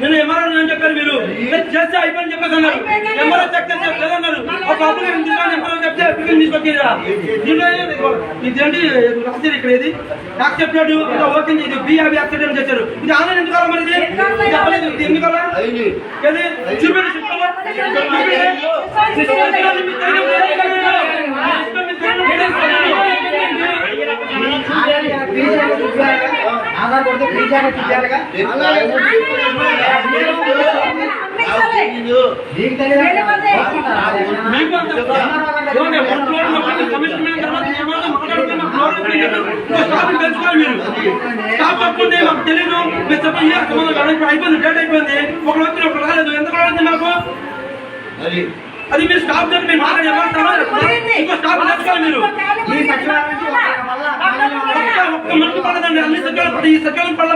నేను ఎంఆర్ఓ అని చెప్పారు, మీరు చేస్తే అయిపోయింది చెప్పేసి అన్నారు. ఎంఆర్ఓ చెక్ చేస్తే లేదన్నారు. ఒక అప్లికేషన్ తీసుకొని ఎంఆర్ఓ చెప్తే అప్లికేషన్ తీసుకొచ్చేదా దీంట్లో ఇదేంటి రాశారు ఇక్కడ, ఇది యాక్సెప్టెడ్ ఓకే, ఇది బిఆర్బి యాక్సెప్టెడ్ చేశారు. ఇది ఆన్లైన్ ఎందుకు కావాలి, మరి ఇది చెప్పలేదు, ఇది ఎందుకు కావాలి, ఏది చూపించండి ఆధార్ కొడితే ఫ్రీ జాకెట్ ఇచ్చారుగా. మాకు తెలియదు, మీరు చెప్పండి అయిపోయింది, డేట్ అయిపోయింది, ఒక వచ్చి ఒకటి రాలేదు, ఎంత రాలేదు మాకు, అది మీరు స్టాప్ చేసి మీరు మాట్లాడే ఇంకో స్టాప్ తెచ్చుకోవాలి. మీరు ఒక్క మనిషి పడదండి, అన్ని సత్యాలు పడ ఈ సత్యాలను పడ